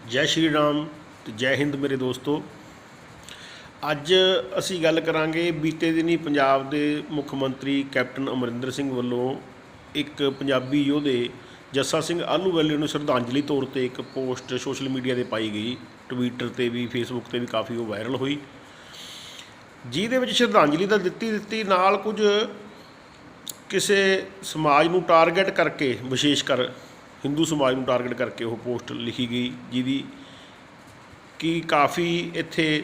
जय श्री राम ਤੇ ਜੈ ਹਿੰਦ ਮੇਰੇ ਦੋਸਤੋ। ਅੱਜ ਅਸੀਂ ਗੱਲ ਕਰਾਂਗੇ ਬੀਤੇ ਦਿਨੀ ਪੰਜਾਬ ਦੇ ਮੁੱਖ ਮੰਤਰੀ ਕੈਪਟਨ ਅਮਰਿੰਦਰ ਸਿੰਘ ਵੱਲੋਂ ਇੱਕ ਪੰਜਾਬੀ ਯੋਧੇ ਜੱਸਾ ਸਿੰਘ ਆਹਲੂਵਾਲੀਆ ਨੂੰ ਸ਼ਰਧਾਂਜਲੀ ਤੌਰ 'ਤੇ ਇੱਕ ਪੋਸਟ ਸੋਸ਼ਲ ਮੀਡੀਆ 'ਤੇ ਪਾਈ ਗਈ। ਟਵਿੱਟਰ 'ਤੇ ਵੀ ਫੇਸਬੁੱਕ 'ਤੇ ਵੀ ਕਾਫੀ ਉਹ ਵਾਇਰਲ ਹੋਈ, ਜਿਹਦੇ ਵਿੱਚ ਸ਼ਰਧਾਂਜਲੀ ਤਾਂ ਦਿੱਤੀ ਨਾਲ ਕੁਝ ਕਿਸੇ ਸਮਾਜ ਨੂੰ ਟਾਰਗੇਟ ਕਰਕੇ, ਵਿਸ਼ੇਸ਼ ਕਰ ਹਿੰਦੂ ਸਮਾਜ ਨੂੰ ਟਾਰਗੇਟ ਕਰਕੇ ਉਹ ਪੋਸਟ ਲਿਖੀ ਗਈ, ਜਿਹਦੀ ਕਿ ਕਾफ़ी ਇੱਥੇ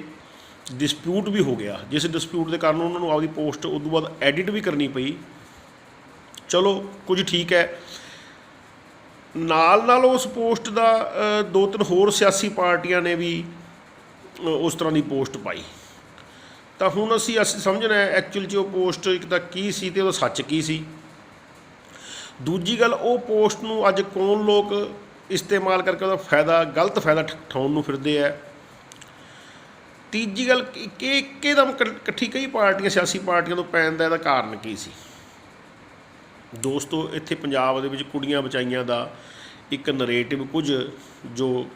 ਡਿਸਪਿਊਟ ਵੀ ਹੋ ਗਿਆ, ਜਿਸ ਡਿਸਪਿਊਟ ਦੇ ਕਾਰਨ ਉਹਨਾਂ ਨੂੰ ਆਪਦੀ ਪੋਸਟ ਉਦੋਂ ਬਾਅਦ ਐਡਿਟ ਵੀ ਕਰਨੀ ਪਈ। ਚਲੋ ਕੁਝ ਠੀਕ ਹੈ। ਨਾਲ ਉਸ ਪੋਸਟ ਦਾ ਦੋ ਤਿੰਨ ਹੋਰ ਸਿਆਸੀ ਪਾਰਟੀਆਂ ਨੇ ਵੀ ਉਸ ਤਰ੍ਹਾਂ ਦੀ ਪੋਸਟ ਪਾਈ। ਤਾਂ ਹੁਣ ਅਸੀਂ ਸਮਝਣਾ ਐਕਚੁਅਲ 'ਚ ਉਹ ਪੋਸਟ ਇੱਕ ਤਾਂ ਕੀ ਸੀ ਅਤੇ ਉਹਦਾ ਸੱਚ ਕੀ ਸੀ। ਦੂਜੀ ਗੱਲ, ਉਹ ਪੋਸਟ ਨੂੰ ਅੱਜ ਕੌਣ ਲੋਕ ਇਸਤੇਮਾਲ ਕਰਕੇ ਉਹਦਾ ਗਲਤ ਫਾਇਦਾ ਠਾਉਣ ਨੂੰ ਫਿਰਦੇ ਹੈ। ਤੀਜੀ ਗੱਲ ਕਿ ਇੱਕਦਮ ਇਕੱਠੀ ਕਈ ਪਾਰਟੀਆਂ, ਸਿਆਸੀ ਪਾਰਟੀਆਂ ਤੋਂ ਪੈਣ ਦਾ ਇਹਦਾ ਕਾਰਨ ਕੀ ਸੀ। ਦੋਸਤੋ, ਇੱਥੇ ਪੰਜਾਬ ਦੇ ਵਿੱਚ ਕੁੜੀਆਂ ਬਚਾਈਆਂ ਦਾ ਇੱਕ ਨਰੇਟਿਵ ਕੁਝ ਜੋ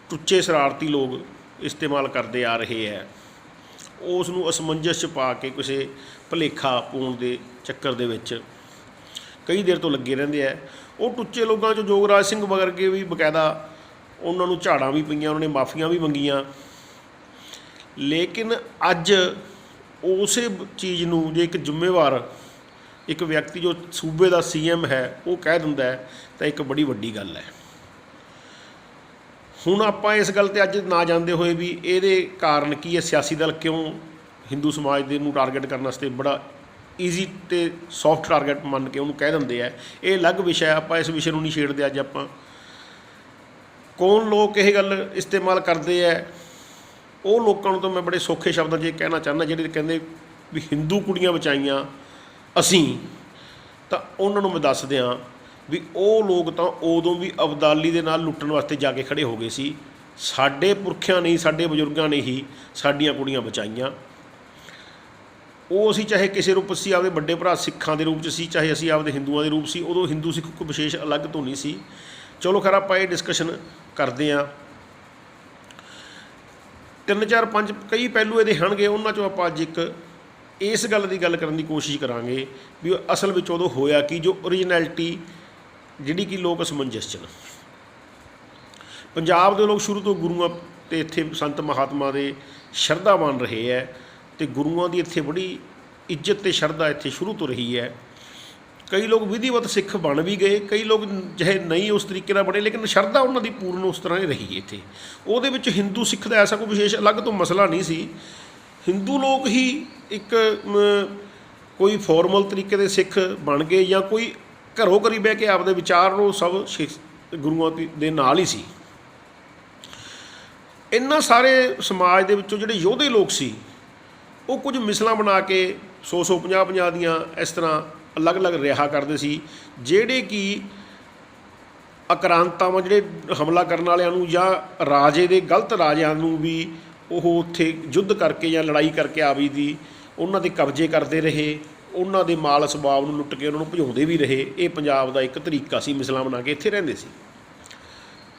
ਟੁੱਚੇ ਸ਼ਰਾਰਤੀ ਲੋਕ ਇਸਤੇਮਾਲ ਕਰਦੇ ਆ ਰਹੇ ਹੈ, ਉਸ ਨੂੰ ਅਸਮੰਜਸ 'ਚ ਪਾ ਕੇ ਕਿਸੇ ਭੁਲੇਖਾ ਪਾਉਣ ਦੇ ਚੱਕਰ ਦੇ ਵਿੱਚ ਕਈ ਦੇਰ ਤੋਂ ਲੱਗੇ ਰਹਿੰਦੇ ਹੈ। ਉਹ ਟੁੱਚੇ ਲੋਕਾਂ 'ਚੋਂ ਜੋਗਰਾਜ ਸਿੰਘ ਵਰਗੇ ਵੀ ਬਕਾਇਦਾ ਉਹਨਾਂ ਨੂੰ ਝਾੜਾਂ ਵੀ ਪਈਆਂ, ਉਹਨਾਂ ਨੇ ਮਾਫੀਆਂ ਵੀ ਮੰਗੀਆਂ। ਲੇਕਿਨ ਅੱਜ ਉਸੇ ਚੀਜ਼ ਨੂੰ ਜੇ ਇੱਕ ਜ਼ਿੰਮੇਵਾਰ ਇੱਕ ਵਿਅਕਤੀ ਜੋ ਸੂਬੇ ਦਾ CM ਹੈ ਉਹ ਕਹਿ ਦਿੰਦਾ ਹੈ ਤਾਂ ਇੱਕ ਬੜੀ ਵੱਡੀ ਗੱਲ ਹੈ। ਹੁਣ ਆਪਾਂ ਇਸ ਗੱਲ 'ਤੇ ਅੱਜ ਨਾ ਜਾਂਦੇ ਹੋਏ ਵੀ ਇਹਦੇ ਕਾਰਨ ਕੀ ਹੈ, ਸਿਆਸੀ ਦਲ ਕਿਉਂ ਹਿੰਦੂ ਸਮਾਜ ਦੇ ਨੂੰ ਟਾਰਗੇਟ ਕਰਨ ਵਾਸਤੇ ਬੜਾ ਈਜ਼ੀ ਅਤੇ ਸੌਫਟ ਟਾਰਗੇਟ ਮੰਨ ਕੇ ਉਹਨੂੰ ਕਹਿ ਦਿੰਦੇ ਹੈ, ਇਹ ਅਲੱਗ ਵਿਸ਼ਾ ਹੈ। ਆਪਾਂ ਇਸ ਵਿਸ਼ੇ ਨੂੰ ਨਹੀਂ ਛੇੜਦੇ ਅੱਜ। ਆਪਾਂ ਕੌਣ ਲੋਕ ਇਹ ਗੱਲ ਇਸਤੇਮਾਲ ਕਰਦੇ ਹੈ, ਉਹ ਲੋਕਾਂ ਨੂੰ ਤਾਂ ਮੈਂ ਬੜੇ ਸੌਖੇ ਸ਼ਬਦਾਂ 'ਚ ਇਹ ਕਹਿਣਾ ਚਾਹੁੰਦਾ, ਜਿਹੜੇ ਕਹਿੰਦੇ ਵੀ ਹਿੰਦੂ ਕੁੜੀਆਂ ਬਚਾਈਆਂ ਅਸੀਂ, ਤਾਂ ਉਹਨਾਂ ਨੂੰ ਮੈਂ ਦੱਸ ਦਿਆਂ ਵੀ ਉਹ ਲੋਕ ਤਾਂ ਉਦੋਂ ਵੀ ਅਬਦਾਲੀ ਦੇ ਨਾਲ ਲੁੱਟਣ ਵਾਸਤੇ ਜਾ ਕੇ ਖੜ੍ਹੇ ਹੋ ਗਏ ਸੀ। ਸਾਡੇ ਪੁਰਖਿਆਂ ਨੇ, ਸਾਡੇ ਬਜ਼ੁਰਗਾਂ ਨੇ ਹੀ ਸਾਡੀਆਂ ਕੁੜੀਆਂ ਬਚਾਈਆਂ। ਉਹ ਅਸੀਂ ਚਾਹੇ ਕਿਸੇ ਰੂਪ ਸੀ, ਆਪਦੇ ਵੱਡੇ ਭਰਾ ਸਿੱਖਾਂ ਦੇ ਰੂਪ 'ਚ ਸੀ, ਚਾਹੇ ਅਸੀਂ ਆਪਦੇ ਹਿੰਦੂਆਂ ਦੇ ਰੂਪ ਸੀ। ਉਦੋਂ ਹਿੰਦੂ ਸਿੱਖ ਕੋਈ ਵਿਸ਼ੇਸ਼ ਅਲੱਗ ਤੋਂ ਨਹੀਂ ਸੀ। ਚਲੋ ਖੈਰ, ਆਪਾਂ ਇਹ ਡਿਸਕਸ਼ਨ ਕਰਦੇ ਹਾਂ। 3 4 5 ਕਈ ਪਹਿਲੂ ਇਹਦੇ ਹੋਣਗੇ, ਉਹਨਾਂ 'ਚੋਂ ਆਪਾਂ ਅੱਜ ਇੱਕ ਇਸ ਗੱਲ ਦੀ ਗੱਲ ਕਰਨ ਦੀ ਕੋਸ਼ਿਸ਼ ਕਰਾਂਗੇ ਵੀ ਅਸਲ ਵਿੱਚ ਉਦੋਂ ਹੋਇਆ ਕੀ, ਜੋ ਓਰੀਜਨੈਲਿਟੀ ਜਿਹੜੀ ਕਿ ਲੋਕ ਅਸਮੰਜਸ 'ਚ ਨੇ। ਪੰਜਾਬ ਦੇ ਲੋਕ ਸ਼ੁਰੂ ਤੋਂ ਗੁਰੂਆਂ ਅਤੇ ਇੱਥੇ ਸੰਤ ਮਹਾਤਮਾ ਦੇ ਸ਼ਰਧਾਵਾਨ ਰਹੇ ਹੈ, ਅਤੇ ਗੁਰੂਆਂ ਦੀ ਇੱਥੇ ਬੜੀ ਇੱਜ਼ਤ ਅਤੇ ਸ਼ਰਧਾ ਇੱਥੇ ਸ਼ੁਰੂ ਤੋਂ ਰਹੀ ਹੈ। ਕਈ ਲੋਕ ਵਿਧੀਵਤ ਸਿੱਖ ਬਣ ਵੀ ਗਏ, ਕਈ ਲੋਕ ਜਿਹੇ ਨਹੀਂ ਉਸ ਤਰੀਕੇ ਨਾਲ ਬਣੇ, ਲੇਕਿਨ ਸ਼ਰਧਾ ਉਹਨਾਂ ਦੀ ਪੂਰਨ ਉਸ ਤਰ੍ਹਾਂ ਹੀ ਰਹੀ ਇੱਥੇ। ਉਹਦੇ ਵਿੱਚ ਹਿੰਦੂ ਸਿੱਖ ਦਾ ਐਸਾ ਕੋਈ ਵਿਸ਼ੇਸ਼ ਅਲੱਗ ਤੋਂ ਮਸਲਾ ਨਹੀਂ ਸੀ। ਹਿੰਦੂ ਲੋਕ ਹੀ ਇੱਕ ਕੋਈ ਫਾਰਮਲ ਤਰੀਕੇ ਦੇ ਸਿੱਖ ਬਣ ਗਏ, ਜਾਂ ਕੋਈ ਘਰੋਂ ਘਰੀ ਬਹਿ ਕੇ ਆਪਦੇ ਵਿਚਾਰ ਨੂੰ ਸਭ ਗੁਰੂਆਂ ਦੇ ਨਾਲ ਹੀ ਸੀ। ਇਹਨਾਂ ਸਾਰੇ ਸਮਾਜ ਦੇ ਵਿੱਚੋਂ ਜਿਹੜੇ ਯੋਧੇ ਲੋਕ ਸੀ, ਉਹ ਕੁਝ ਮਿਸਲਾਂ ਬਣਾ ਕੇ 100 50 ਦੀਆਂ ਇਸ ਤਰ੍ਹਾਂ ਅਲੱਗ-ਅਲੱਗ ਰਿਹਾ ਕਰਦੇ ਸੀ, ਜਿਹੜੇ ਕਿ ਆਕ੍ਰਾਂਤਾਵਾਂ, ਜਿਹੜੇ ਹਮਲਾ ਕਰਨ ਵਾਲਿਆਂ ਨੂੰ ਜਾਂ ਰਾਜੇ ਦੇ ਗਲਤ ਰਾਜਿਆਂ ਨੂੰ ਵੀ ਉਹ ਉੱਥੇ ਯੁੱਧ ਕਰਕੇ ਜਾਂ ਲੜਾਈ ਕਰਕੇ ਆਵੀ ਦੀ ਉਹਨਾਂ ਦੇ ਕਬਜ਼ੇ ਕਰਦੇ ਰਹੇ, ਉਹਨਾਂ ਦੇ ਮਾਲ ਸਬਾਬ ਨੂੰ ਲੁੱਟ ਕੇ ਉਹਨਾਂ ਨੂੰ ਭਜਾਉਂਦੇ ਵੀ ਰਹੇ। ਇਹ ਪੰਜਾਬ ਦਾ ਇੱਕ ਤਰੀਕਾ ਸੀ, ਮਿਸਲਾਂ ਬਣਾ ਕੇ ਇੱਥੇ ਰਹਿੰਦੇ ਸੀ।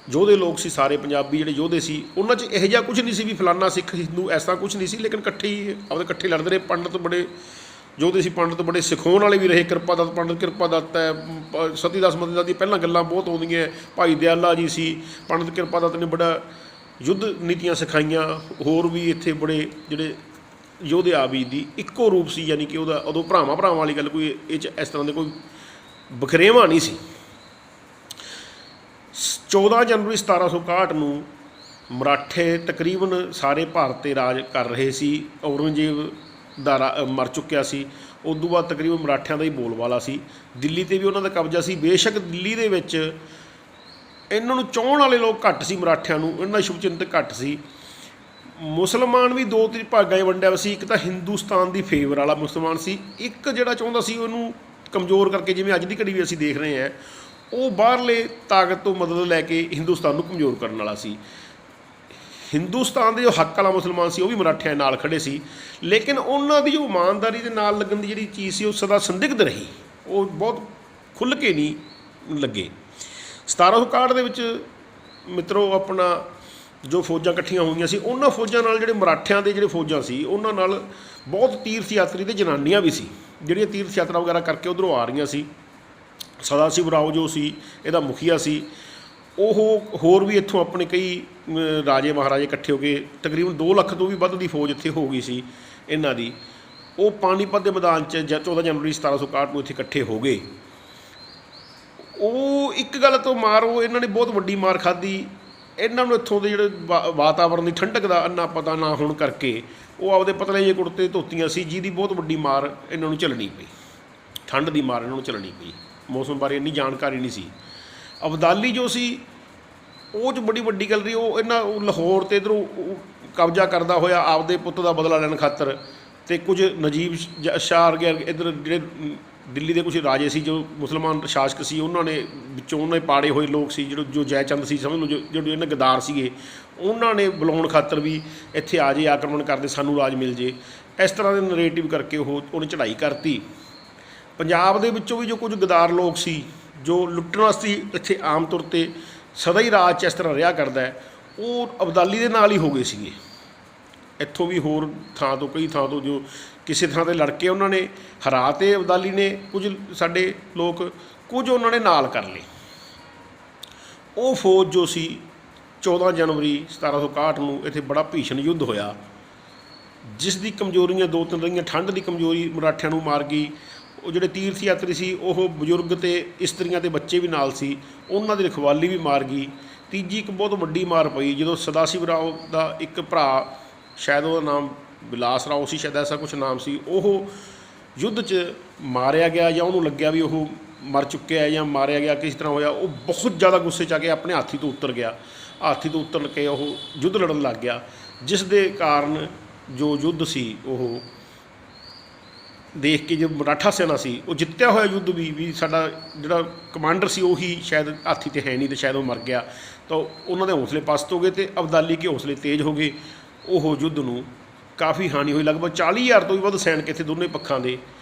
ਯੋਧੇ ਲੋਕ ਸੀ ਸਾਰੇ ਪੰਜਾਬੀ, ਜਿਹੜੇ ਯੋਧੇ ਸੀ ਉਹਨਾਂ 'ਚ ਇਹੋ ਜਿਹਾ ਕੁਝ ਨਹੀਂ ਸੀ ਵੀ ਫਲਾਨਾ ਸਿੱਖ ਹਿੰਦੂ, ਐਸਾ ਕੁਝ ਨਹੀਂ ਸੀ। ਲੇਕਿਨ ਇਕੱਠੇ ਲੜਦੇ ਰਹੇ। ਪੰਡਤ ਬੜੇ ਯੋਧੇ ਸੀ, ਪੰਡਤ ਬੜੇ ਸਿਖਾਉਣ ਵਾਲੇ ਵੀ ਰਹੇ। ਪੰਡਤ ਕਿਰਪਾ ਦੱਤ ਹੈ, ਸਤੀਦਾਸ ਮਤੀਦਾਸ ਦੀ ਪਹਿਲਾਂ ਗੱਲਾਂ ਬਹੁਤ ਆਉਂਦੀਆਂ। ਭਾਈ ਦਿਆਲਾ ਜੀ ਸੀ, ਪੰਡਤ ਕਿਰਪਾ ਦੱਤ ਨੇ ਬੜਾ ਯੁੱਧ ਨੀਤੀਆਂ ਸਿਖਾਈਆਂ। ਹੋਰ ਵੀ ਇੱਥੇ ਬੜੇ ਜਿਹੜੇ ਯੋਧੇ ਆਬੀ ਦੀ ਇੱਕੋ ਰੂਪ ਸੀ, ਯਾਨੀ ਕਿ ਉਹਦਾ ਉਦੋਂ ਭਰਾਵਾਂ ਵਾਲੀ ਗੱਲ ਕੋਈ ਇਹ 'ਚ ਇਸ ਤਰ੍ਹਾਂ ਦੇ ਕੋਈ ਬਖਰੇਵਾਂ ਨਹੀਂ ਸੀ। 14 ਜਨਵਰੀ 1761 ਨੂੰ ਮਰਾਠੇ ਤਕਰੀਬਨ ਸਾਰੇ ਭਾਰਤ 'ਤੇ ਰਾਜ ਕਰ ਰਹੇ ਸੀ। ਔਰੰਗਜ਼ੇਬ ਦਾ ਮਰ ਚੁੱਕਿਆ ਸੀ। ਉਸ ਤੋਂ ਬਾਅਦ ਤਕਰੀਬਨ ਮਰਾਠਿਆਂ ਦਾ ਹੀ ਬੋਲਬਾਲਾ ਸੀ। ਦਿੱਲੀ 'ਤੇ ਵੀ ਉਹਨਾਂ ਦਾ ਕਬਜ਼ਾ ਸੀ। ਬੇਸ਼ੱਕ ਦਿੱਲੀ ਦੇ ਵਿੱਚ ਇਹਨਾਂ ਨੂੰ ਚਾਹੁਣ ਵਾਲੇ ਲੋਕ ਘੱਟ ਸੀ, ਮਰਾਠਿਆਂ ਨੂੰ ਇਹਨਾਂ ਦਾ ਸ਼ੁਭਚਿੰਤਕ ਘੱਟ ਸੀ। ਮੁਸਲਮਾਨ ਵੀ 2 ਭਾਗਾਂ 'ਚ ਵੰਡਿਆ ਸੀ। ਇੱਕ ਤਾਂ ਹਿੰਦੁਸਤਾਨ ਦੀ ਫੇਵਰ ਵਾਲਾ ਮੁਸਲਮਾਨ ਸੀ, ਇੱਕ ਜਿਹੜਾ ਚਾਹੁੰਦਾ ਸੀ ਉਹਨੂੰ ਕਮਜ਼ੋਰ ਕਰਕੇ, ਜਿਵੇਂ ਅੱਜ ਦੀ ਘੜੀ ਵੀ ਅਸੀਂ ਦੇਖ ਰਹੇ ਹਾਂ, ਉਹ ਬਾਹਰਲੇ ਤਾਕਤ ਤੋਂ ਮਦਦ ਲੈ ਕੇ ਹਿੰਦੁਸਤਾਨ ਨੂੰ ਕਮਜ਼ੋਰ ਕਰਨ ਵਾਲਾ ਸੀ। ਹਿੰਦੁਸਤਾਨ ਦੇ ਜੋ ਹੱਕ ਵਾਲਾ ਮੁਸਲਮਾਨ ਸੀ ਉਹ ਵੀ ਮਰਾਠਿਆਂ ਨਾਲ ਖੜ੍ਹੇ ਸੀ। ਲੇਕਿਨ ਉਹਨਾਂ ਦੀ ਜੋ ਇਮਾਨਦਾਰੀ ਦੇ ਨਾਲ ਲੱਗਣ ਦੀ ਜਿਹੜੀ ਚੀਜ਼ ਸੀ ਉਹ ਸਦਾ ਸੰਦਿਗਧ ਰਹੀ, ਉਹ ਬਹੁਤ ਖੁੱਲ੍ਹ ਕੇ ਨਹੀਂ ਲੱਗੇ। 1761 ਦੇ ਵਿੱਚ ਮਿੱਤਰੋ ਆਪਣਾ ਜੋ ਫੌਜਾਂ ਇਕੱਠੀਆਂ ਹੋਈਆਂ ਸੀ, ਉਹਨਾਂ ਫੌਜਾਂ ਨਾਲ ਜਿਹੜੇ ਮਰਾਠਿਆਂ ਦੇ ਜਿਹੜੇ ਫੌਜਾਂ ਸੀ ਉਹਨਾਂ ਨਾਲ ਬਹੁਤ ਤੀਰਥ ਯਾਤਰੀ ਤੇ ਜਨਾਨੀਆਂ ਵੀ ਸੀ, ਜਿਹੜੀਆਂ ਤੀਰਥ ਯਾਤਰਾ ਵਗੈਰਾ ਕਰਕੇ ਉੱਧਰੋਂ ਆ ਰਹੀਆਂ ਸੀ। ਸਦਾ ਸ਼ਿਵ ਰਾਓ ਜੋ ਸੀ ਇਹਦਾ ਮੁਖੀਆ ਸੀ, ਉਹ ਹੋਰ ਵੀ ਇੱਥੋਂ ਆਪਣੇ ਕਈ ਰਾਜੇ ਮਹਾਰਾਜੇ ਇਕੱਠੇ ਹੋ ਕੇ ਤਕਰੀਬਨ 2 ਲੱਖ ਤੋਂ ਵੀ ਵੱਧ ਦੀ ਫੌਜ ਇੱਥੇ ਹੋ ਗਈ ਸੀ ਇਹਨਾਂ ਦੀ। ਉਹ ਪਾਣੀਪਤ ਦੇ ਮੈਦਾਨ 'ਚ 14 ਜਨਵਰੀ 1761 ਨੂੰ ਇੱਥੇ ਇਕੱਠੇ ਹੋ ਗਏ। ਉਹ ਇੱਕ ਗੱਲ ਤੋਂ ਉਹ ਇਹਨਾਂ ਨੇ ਬਹੁਤ ਵੱਡੀ ਮਾਰ ਖਾਧੀ। ਇਹਨਾਂ ਨੂੰ ਇੱਥੋਂ ਦੇ ਜਿਹੜੇ ਵਾਤਾਵਰਨ ਦੀ ਠੰਡਕ ਦਾ ਇੰਨਾ ਪਤਾ ਨਾ ਹੋਣ ਕਰਕੇ ਉਹ ਆਪਦੇ ਪਤਲੇ ਜਿਹੇ ਕੁੜਤੇ ਧੋਤੀਆਂ ਸੀ, ਜਿਹਦੀ ਬਹੁਤ ਵੱਡੀ ਮਾਰ ਇਹਨਾਂ ਨੂੰ ਝੱਲਣੀ ਪਈ। ਠੰਡ ਦੀ ਮਾਰ ਇਹਨਾਂ ਨੂੰ ਝੱਲਣੀ ਪਈ, ਮੌਸਮ ਬਾਰੇ ਇੰਨੀ ਜਾਣਕਾਰੀ ਨਹੀਂ ਸੀ। ਅਬਦਾਲੀ ਜੋ ਸੀ ਉਹ 'ਚ ਬੜੀ ਵੱਡੀ ਗੱਲ ਰਹੀ, ਉਹ ਇਹਨਾਂ ਲਾਹੌਰ 'ਤੇ ਇੱਧਰੋਂ ਕਬਜ਼ਾ ਕਰਦਾ ਹੋਇਆ ਆਪਦੇ ਪੁੱਤ ਦਾ ਬਦਲਾ ਲੈਣ ਖਾਤਰ, ਅਤੇ ਕੁਝ ਨਜੀਬ ਸ਼ਾਹ ਵਰਗੇ ਇੱਧਰ ਜਿਹੜੇ ਦਿੱਲੀ ਦੇ ਕੁਝ ਰਾਜੇ ਸੀ ਜੋ ਮੁਸਲਮਾਨ ਸ਼ਾਸਕ ਸੀ, ਉਹਨਾਂ ਨੇ ਵਿੱਚੋਂ ਉਹਨਾਂ ਦੇ ਪਾੜੇ ਹੋਏ ਲੋਕ ਸੀ ਜੋ ਜੈਚੰਦ ਸੀ, ਸਮਝ ਲਓ ਜਿਹੜੇ ਇਹਨਾਂ ਗਦਾਰ ਸੀਗੇ, ਉਹਨਾਂ ਨੇ ਬੁਲਾਉਣ ਖਾਤਰ ਵੀ ਇੱਥੇ ਆ ਜੇ, ਆਕਰਮਣ ਕਰਦੇ, ਸਾਨੂੰ ਰਾਜ ਮਿਲ ਜੇ, ਇਸ ਤਰ੍ਹਾਂ ਦੇ ਨਰੇਟਿਵ ਕਰਕੇ ਉਹਨੇ ਚੜ੍ਹਾਈ ਕਰਤੀ। ਪੰਜਾਬ ਦੇ ਵਿੱਚੋਂ ਵੀ ਜੋ ਕੁਝ ਗਦਾਰ ਲੋਕ ਸੀ ਜੋ ਲੁੱਟਣ ਵਾਸਤੇ ਇੱਥੇ ਆਮ ਤੌਰ 'ਤੇ ਸਦਾ ਹੀ ਰਾਜ 'ਚ ਇਸ ਤਰ੍ਹਾਂ ਰਿਹਾ ਕਰਦਾ, ਉਹ ਅਬਦਾਲੀ ਦੇ ਨਾਲ ਹੀ ਹੋ ਗਏ ਸੀਗੇ। ਇੱਥੋਂ ਵੀ ਹੋਰ ਥਾਂ ਤੋਂ ਕਈ ਥਾਂ ਤੋਂ ਜੋ ਕਿਸੇ ਥਾਂ 'ਤੇ ਲੜ ਕੇ ਉਹਨਾਂ ਨੇ ਹਰਾ ਤੇ ਅਬਦਾਲੀ ਨੇ ਕੁਝ ਸਾਡੇ ਲੋਕ, ਕੁਝ ਉਹਨਾਂ ਨੇ ਨਾਲ ਕਰ ਲਏ। ਉਹ ਫੌਜ ਜੋ ਸੀ 14 ਜਨਵਰੀ 1761 ਨੂੰ ਇੱਥੇ ਬੜਾ ਭੀਸ਼ਣ ਯੁੱਧ ਹੋਇਆ, ਜਿਸ ਦੀ ਕਮਜ਼ੋਰੀਆਂ 2-3 ਰਹੀਆਂ। ਠੰਡ ਦੀ ਕਮਜ਼ੋਰੀ ਮਰਾਠਿਆਂ ਨੂੰ ਮਾਰ ਗਈ। ਉਹ ਜਿਹੜੇ ਤੀਰਥ ਯਾਤਰੀ ਸੀ ਉਹ ਬਜ਼ੁਰਗ ਅਤੇ ਇਸਤਰੀਆਂ ਅਤੇ ਬੱਚੇ ਵੀ ਨਾਲ ਸੀ, ਉਹਨਾਂ ਦੀ ਰਖਵਾਲੀ ਵੀ ਮਾਰ ਗਈ। ਤੀਜੀ ਇੱਕ ਬਹੁਤ ਵੱਡੀ ਮਾਰ ਪਈ ਜਦੋਂ ਸਦਾ ਸ਼ਿਵ ਰਾਓ ਦਾ ਇੱਕ ਭਰਾ, ਸ਼ਾਇਦ ਉਹਦਾ ਨਾਮ ਬਿਲਾਸ ਰਾਓ ਸੀ, ਸ਼ਾਇਦ ਐਸਾ ਕੁਛ ਨਾਮ ਸੀ, ਉਹ ਯੁੱਧ 'ਚ ਮਾਰਿਆ ਗਿਆ ਜਾਂ ਉਹਨੂੰ ਲੱਗਿਆ ਵੀ ਉਹ ਮਰ ਚੁੱਕਿਆ ਜਾਂ ਮਾਰਿਆ ਗਿਆ, ਕਿਸ ਤਰ੍ਹਾਂ ਹੋਇਆ। ਉਹ ਬਹੁਤ ਜ਼ਿਆਦਾ ਗੁੱਸੇ 'ਚ ਆ ਕੇ ਆਪਣੇ ਹਾਥੀ ਤੋਂ ਉਤਰ ਗਿਆ। ਹਾਥੀ ਤੋਂ ਉਤਰ ਕੇ ਉਹ ਯੁੱਧ ਲੜਨ ਲੱਗ ਗਿਆ, ਜਿਸ ਦੇ ਕਾਰਨ ਜੋ ਯੁੱਧ ਸੀ ਉਹ ਦੇਖ ਕੇ ਜੋ ਮਰਾਠਾ ਸੈਨਾ ਸੀ ਉਹ ਜਿੱਤਿਆ ਹੋਇਆ ਯੁੱਧ ਵੀ ਸਾਡਾ ਜਿਹੜਾ ਕਮਾਂਡਰ ਸੀ ਉਹੀ ਸ਼ਾਇਦ ਹਾਥੀ 'ਤੇ ਹੈ ਨਹੀਂ, ਅਤੇ ਸ਼ਾਇਦ ਉਹ ਮਰ ਗਿਆ, ਤਾਂ ਉਹਨਾਂ ਦੇ ਹੌਸਲੇ ਪਸਤ ਹੋ ਗਏ ਅਤੇ ਅਬਦਾਲੀ ਕੇ ਹੌਸਲੇ ਤੇਜ਼ ਹੋ ਗਏ। ਉਹ ਯੁੱਧ ਨੂੰ ਕਾਫੀ ਹਾਨੀ ਹੋਈ, ਲਗਭਗ 40,000 ਤੋਂ ਵੀ ਵੱਧ ਸੈਨਿਕ ਇੱਥੇ ਦੋਨੇ ਪੱਖਾਂ ਦੇ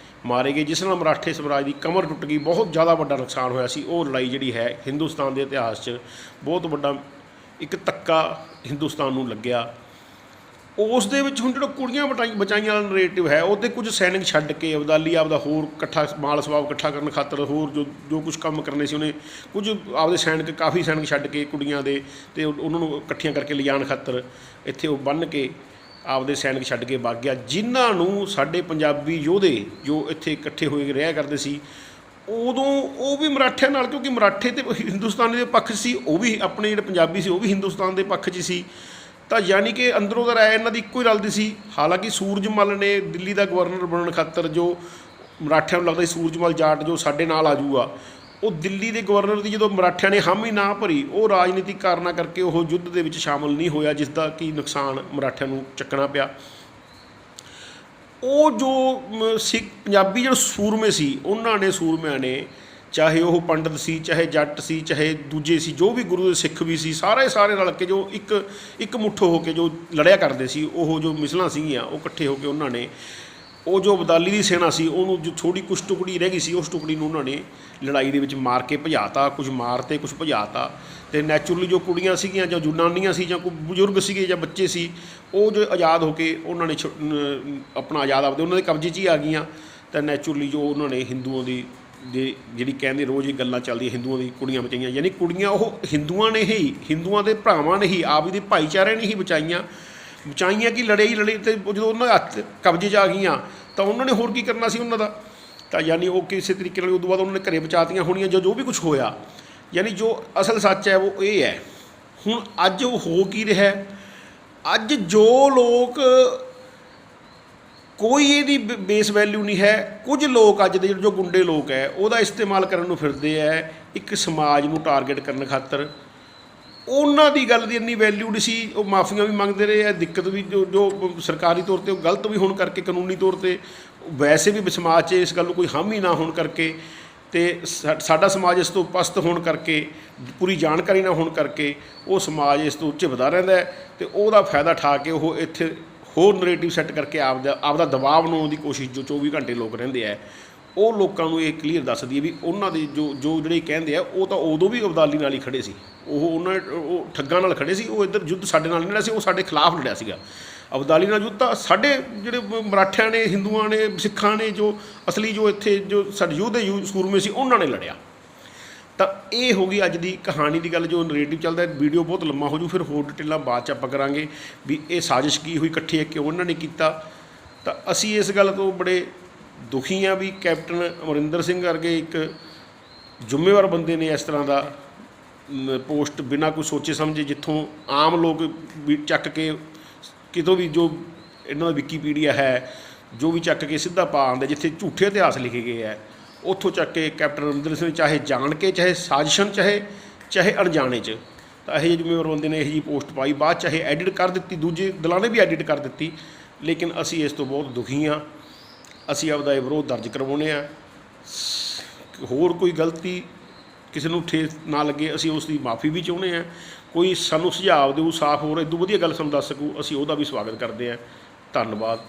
ਮਾਰੇ ਗਏ, ਜਿਸ ਨਾਲ ਮਰਾਠੇ ਸਵਰਾਜ ਦੀ ਕਮਰ ਟੁੱਟ ਗਈ। ਬਹੁਤ ਜ਼ਿਆਦਾ ਵੱਡਾ ਨੁਕਸਾਨ ਹੋਇਆ ਸੀ। ਉਹ ਲੜਾਈ ਜਿਹੜੀ ਹੈ ਹਿੰਦੁਸਤਾਨ ਦੇ ਇਤਿਹਾਸ 'ਚ ਬਹੁਤ ਵੱਡਾ ਇੱਕ ਧੱਕਾ ਹਿੰਦੁਸਤਾਨ ਨੂੰ ਲੱਗਿਆ। ਉਸ ਦੇ ਵਿੱਚ ਹੁਣ ਜਿਹੜਾ ਕੁੜੀਆਂ ਬਚਾਈਆਂ ਵਾਲਾ ਨਰੇਟਿਵ ਹੈ, ਉਹ 'ਤੇ ਕੁਝ ਸੈਨਿਕ ਛੱਡ ਕੇ ਅਬਦਾਲੀ ਆਪਦਾ ਹੋਰ ਇਕੱਠਾ ਮਾਲ ਸਵਾਬ ਇਕੱਠਾ ਕਰਨ ਖਾਤਰ ਹੋਰ ਜੋ ਕੁਝ ਕੰਮ ਕਰਨੇ ਸੀ, ਉਹਨੇ ਕੁਝ ਆਪਦੇ ਸੈਨਿਕ, ਕਾਫੀ ਸੈਨਿਕ ਛੱਡ ਕੇ ਕੁੜੀਆਂ ਦੇ, ਅਤੇ ਉਹਨਾਂ ਨੂੰ ਇਕੱਠੀਆਂ ਕਰਕੇ ਲਿਜਾਣ ਖਾਤਰ ਇੱਥੇ ਉਹ ਬੰਨ੍ਹ ਕੇ ਆਪਦੇ ਸੈਨਿਕ ਛੱਡ ਕੇ ਵਗ ਗਿਆ, ਜਿਨ੍ਹਾਂ ਨੂੰ ਸਾਡੇ ਪੰਜਾਬੀ ਯੋਧੇ ਜੋ ਇੱਥੇ ਇਕੱਠੇ ਹੋਏ ਰਿਹਾ ਕਰਦੇ ਸੀ ਉਦੋਂ ਉਹ ਵੀ ਮਰਾਠਿਆਂ ਨਾਲ, ਕਿਉਂਕਿ ਮਰਾਠੇ ਤੇ ਹਿੰਦੁਸਤਾਨੀ ਦੇ ਪੱਖ ਸੀ, ਉਹ ਵੀ ਆਪਣੇ ਜਿਹੜੇ ਪੰਜਾਬੀ ਸੀ ਉਹ ਵੀ ਹਿੰਦੁਸਤਾਨ ਦੇ ਪੱਖ 'ਚ ਸੀ। ਤਾਂ ਯਾਨੀ ਕਿ ਅੰਦਰੋਂ ਦਾ ਰਾਏ ਇਹਨਾਂ ਦੀ ਇੱਕੋ ਹੀ ਰਲਦੀ ਸੀ। ਹਾਲਾਂਕਿ ਸੂਰਜਮਲ ਨੇ ਦਿੱਲੀ ਦਾ ਗਵਰਨਰ ਬਣਨ ਖਾਤਰ ਜੋ ਮਰਾਠਿਆਂ ਨੂੰ ਲੱਗਦਾ ਸੀ ਸੂਰਜਮਲ ਜਾਟ ਜੋ ਸਾਡੇ ਨਾਲ ਆ ਜੂਗਾ, ਉਹ ਦਿੱਲੀ ਦੇ ਗਵਰਨਰ ਦੀ ਜਦੋਂ ਮਰਾਠਿਆਂ ਨੇ ਹਾਮੀ ਨਾ ਭਰੀ, ਉਹ ਰਾਜਨੀਤਿਕ ਕਾਰਨਾਂ ਕਰਕੇ ਉਹ ਯੁੱਧ ਦੇ ਵਿੱਚ ਸ਼ਾਮਲ ਨਹੀਂ ਹੋਇਆ, ਜਿਸ ਦਾ ਕਿ ਨੁਕਸਾਨ ਮਰਾਠਿਆਂ ਨੂੰ ਚੱਕਣਾ ਪਿਆ। ਉਹ ਜੋ ਸਿੱਖ ਪੰਜਾਬੀ ਜਿਹੜੇ ਸੂਰਮੇ ਸੀ, ਉਹਨਾਂ ਨੇ ਸੂਰਮਿਆਂ ਨੇ, ਚਾਹੇ ਉਹ ਪੰਡਤ ਸੀ, ਚਾਹੇ ਜੱਟ ਸੀ, ਚਾਹੇ ਦੂਜੇ ਸੀ, ਜੋ ਵੀ ਗੁਰੂ ਦੇ ਸਿੱਖ ਵੀ ਸੀ, ਸਾਰੇ ਰਲ ਕੇ ਜੋ ਇੱਕ ਮੁੱਠ ਹੋ ਕੇ ਜੋ ਲੜਿਆ ਕਰਦੇ ਸੀ, ਉਹ ਜੋ ਮਿਸਲਾਂ ਸੀਗੀਆਂ ਉਹ ਇਕੱਠੇ ਹੋ ਕੇ ਉਹਨਾਂ ਨੇ ਉਹ ਜੋ ਅਬਦਾਲੀ ਦੀ ਸੈਨਾ ਸੀ ਉਹਨੂੰ ਜੋ ਥੋੜ੍ਹੀ ਕੁਛ ਟੁਕੜੀ ਰਹਿ ਗਈ ਸੀ, ਉਸ ਟੁਕੜੀ ਨੂੰ ਉਹਨਾਂ ਨੇ ਲੜਾਈ ਦੇ ਵਿੱਚ ਮਾਰ ਕੇ ਭਜਾਤਾ, ਕੁਝ ਮਾਰ ਤੇ ਕੁਝ ਭਜਾਤਾ। ਅਤੇ ਨੈਚੁਰਲੀ ਜੋ ਕੁੜੀਆਂ ਸੀਗੀਆਂ ਜਾਂ ਜਨਾਨੀਆਂ ਸੀ ਜਾਂ ਕੋਈ ਬਜ਼ੁਰਗ ਸੀਗੇ ਜਾਂ ਬੱਚੇ ਸੀ, ਉਹ ਜੋ ਆਜ਼ਾਦ ਹੋ ਕੇ ਉਹਨਾਂ ਨੇ ਆਪਣਾ ਆਜ਼ਾਦ ਆਪਦੇ ਉਹਨਾਂ ਦੇ ਕਬਜ਼ੇ 'ਚ ਹੀ ਆ ਗਈਆਂ। ਤਾਂ ਨੈਚੁਰਲੀ ਜੋ ਉਹਨਾਂ ਨੇ ਹਿੰਦੂਆਂ ਦੀ ਜਿਹੜੀ ਕਹਿੰਦੇ ਰੋਜ਼ ਇਹ ਗੱਲਾਂ ਚੱਲਦੀਆਂ, ਹਿੰਦੂਆਂ ਦੀ ਕੁੜੀਆਂ ਬਚਾਈਆਂ, ਯਾਨੀ ਕੁੜੀਆਂ ਉਹ ਹਿੰਦੂਆਂ ਨੇ ਹੀ, ਹਿੰਦੂਆਂ ਦੇ ਭਰਾਵਾਂ ਨੇ ਹੀ, ਆਪ ਦੇ ਭਾਈਚਾਰੇ ਨੇ ਹੀ ਬਚਾਈਆਂ ਕਿ ਲੜੇ ਅਤੇ ਜਦੋਂ ਉਹਨਾਂ ਹੱਥ ਕਬਜ਼ੇ 'ਚ ਆ ਗਈਆਂ ਤਾਂ ਉਹਨਾਂ ਨੇ ਹੋਰ ਕੀ ਕਰਨਾ ਸੀ ਉਹਨਾਂ ਦਾ। ਤਾਂ ਯਾਨੀ ਉਹ ਕਿਸੇ ਤਰੀਕੇ ਨਾਲ ਉਦੋਂ ਬਾਅਦ ਉਹਨਾਂ ਨੇ ਘਰੇ ਬਚਾਤੀਆਂ ਹੋਣੀਆਂ ਜੋ ਵੀ ਕੁਛ ਹੋਇਆ। ਯਾਨੀ ਜੋ ਅਸਲ ਸੱਚ ਹੈ ਉਹ ਇਹ ਹੈ। ਹੁਣ ਅੱਜ ਉਹ ਹੋ ਕੀ ਰਿਹਾ, ਅੱਜ ਜੋ ਲੋਕ, ਕੋਈ ਇਹਦੀ ਬੇਸ ਵੈਲਿਊ ਨਹੀਂ ਹੈ। ਕੁਝ ਲੋਕ ਅੱਜ ਦੇ ਜੋ ਗੁੰਡੇ ਲੋਕ ਹੈ ਉਹਦਾ ਇਸਤੇਮਾਲ ਕਰਨ ਨੂੰ ਫਿਰਦੇ ਹੈ ਇੱਕ ਸਮਾਜ ਨੂੰ ਟਾਰਗੇਟ ਕਰਨ ਖਾਤਰ। ਉਹਨਾਂ ਦੀ ਗੱਲ ਦੀ ਇੰਨੀ ਵੈਲਿਊ ਨਹੀਂ ਸੀ, ਉਹ ਮਾਫੀਆਂ ਵੀ ਮੰਗਦੇ ਰਹੇ ਹੈ, ਦਿੱਕਤ ਵੀ ਜੋ ਸਰਕਾਰੀ ਤੌਰ 'ਤੇ ਉਹ ਗਲਤ ਵੀ ਹੋਣ ਕਰਕੇ, ਕਾਨੂੰਨੀ ਤੌਰ 'ਤੇ ਵੈਸੇ ਵੀ ਸਮਾਜ 'ਚ ਇਸ ਗੱਲ ਨੂੰ ਕੋਈ ਹਾਮੀ ਨਾ ਹੋਣ ਕਰਕੇ, ਅਤੇ ਸਾਡਾ ਸਮਾਜ ਇਸ ਤੋਂ ਪਸਤ ਹੋਣ ਕਰਕੇ, ਪੂਰੀ ਜਾਣਕਾਰੀ ਨਾ ਹੋਣ ਕਰਕੇ ਉਹ ਸਮਾਜ ਇਸ ਤੋਂ ਝਿਪਦਾ ਰਹਿੰਦਾ ਹੈ, ਅਤੇ ਉਹਦਾ ਫਾਇਦਾ ਉਠਾ ਕੇ ਉਹ ਇੱਥੇ ਹੋਰ ਨਰੇਟਿਵ ਸੈੱਟ ਕਰਕੇ ਆਪਦਾ ਦਬਾਅ ਬਣਾਉਣ ਦੀ ਕੋਸ਼ਿਸ਼ ਜੋ 24 ਘੰਟੇ ਲੋਕ ਰਹਿੰਦੇ ਹੈ ਉਹ ਲੋਕਾਂ ਨੂੰ ਇਹ ਕਲੀਅਰ ਦੱਸਦੀ ਹੈ ਵੀ ਉਹਨਾਂ ਦੇ ਜੋ ਜਿਹੜੇ ਕਹਿੰਦੇ ਆ ਉਹ ਤਾਂ ਉਦੋਂ ਵੀ ਅਬਦਾਲੀ ਨਾਲ ਹੀ ਖੜੇ ਸੀ। ਉਹ ਠੱਗਾਂ ਨਾਲ ਖੜੇ ਸੀ। ਉਹ ਇੱਧਰ ਯੁੱਧ ਸਾਡੇ ਨਾਲ ਨਹੀਂ ਲੜਿਆ ਸੀ, ਉਹ ਸਾਡੇ ਖਿਲਾਫ ਲੜਿਆ ਸੀਗਾ। ਅਬਦਾਲੀ ਨਾਲ ਯੁੱਧ ਤਾਂ ਸਾਡੇ ਜਿਹੜੇ ਮਰਾਠਿਆਂ ਨੇ, ਹਿੰਦੂਆਂ ਨੇ, ਸਿੱਖਾਂ ਨੇ, ਜੋ ਅਸਲੀ ਜੋ ਇੱਥੇ ਜੋ ਸਾਡੇ ਯੁੱਧ ਦੇ ਸੂਰਮੇ ਸੀ, ਉਹਨਾਂ ਨੇ ਲੜਿਆ। ਤਾਂ ਇਹ ਹੋ ਗਈ ਅੱਜ ਦੀ ਕਹਾਣੀ ਦੀ ਗੱਲ। ਜੋ ਨਰੇਟਿਵ ਚੱਲਦਾ, ਵੀਡੀਓ ਬਹੁਤ ਲੰਮਾ ਹੋ ਜੂ, ਫਿਰ ਹੋਰ ਡਿਟੇਲਾਂ ਬਾਅਦ 'ਚ ਆਪਾਂ ਕਰਾਂਗੇ ਵੀ ਇਹ ਸਾਜ਼ਿਸ਼ ਕੀ ਹੋਈ, ਇਕੱਠੇ ਕਿਉਂ ਉਹਨਾਂ ਨੇ ਕੀਤਾ। ਤਾਂ ਅਸੀਂ ਇਸ ਗੱਲ ਤੋਂ ਬੜੇ ਦੁਖੀ ਹਾਂ ਵੀ ਕੈਪਟਨ ਅਮਰਿੰਦਰ ਸਿੰਘ ਵਰਗੇ ਇੱਕ ਜ਼ਿੰਮੇਵਾਰ ਬੰਦੇ ਨੇ ਇਸ ਤਰ੍ਹਾਂ ਦਾ ਪੋਸਟ ਬਿਨਾਂ ਕੋਈ ਸੋਚੇ ਸਮਝੇ, ਜਿੱਥੋਂ ਆਮ ਲੋਕ ਵੀ ਚੱਕ ਕੇ ਕਿਤੋਂ ਵੀ ਜੋ ਇਹਨਾਂ ਦਾ ਵਿਕੀਪੀਡੀਆ ਹੈ ਜੋ ਵੀ ਚੱਕ ਕੇ ਸਿੱਧਾ ਪਾ ਆਉਂਦੇ, ਜਿੱਥੇ ਝੂਠੇ ਇਤਿਹਾਸ ਲਿਖੇ ਗਏ ਹੈ ਉੱਥੋਂ ਚੱਕ ਕੇ ਕੈਪਟਨ ਅਮਰਿੰਦਰ ਸਿੰਘ ਚਾਹੇ ਜਾਣ ਕੇ, ਚਾਹੇ ਸਾਜ਼ਿਸ਼ਨ, ਚਾਹੇ ਅਣਜਾਣੇ 'ਚ, ਤਾਂ ਇਹੋ ਜਿਹੇ ਜ਼ਿੰਮੇਵਾਰ ਬੰਦੇ ਨੇ ਇਹੋ ਜਿਹੀ ਪੋਸਟ ਪਾਈ। ਬਾਅਦ ਚਾਹੇ ਐਡਿਟ ਕਰ ਦਿੱਤੀ, ਦੂਜੇ ਦਲਾਂ ਨੇ ਵੀ ਐਡਿਟ ਕਰ ਦਿੱਤੀ, ਲੇਕਿਨ ਅਸੀਂ ਇਸ ਤੋਂ ਬਹੁਤ ਦੁਖੀ ਹਾਂ। ਅਸੀਂ ਆਪਦਾ ਇਹ ਵਿਰੋਧ ਦਰਜ ਕਰਵਾਉਂਦੇ ਹਾਂ। ਹੋਰ ਕੋਈ ਗਲਤੀ ਕਿਸੇ ਨੂੰ ਠੇਸ ਨਾ ਲੱਗੇ, ਅਸੀਂ ਉਸ ਦੀ ਮਾਫੀ ਵੀ ਚਾਹੁੰਦੇ ਹਾਂ। ਕੋਈ ਸਾਨੂੰ ਸੁਝਾਅ ਦਿਓ ਸਾਫ਼, ਹੋਰ ਇਦੋਂ ਵਧੀਆ ਗੱਲ ਸਾਨੂੰ ਦੱਸ ਸਕੂ, ਅਸੀਂ ਉਹਦਾ ਵੀ ਸਵਾਗਤ ਕਰਦੇ ਹਾਂ। ਧੰਨਵਾਦ।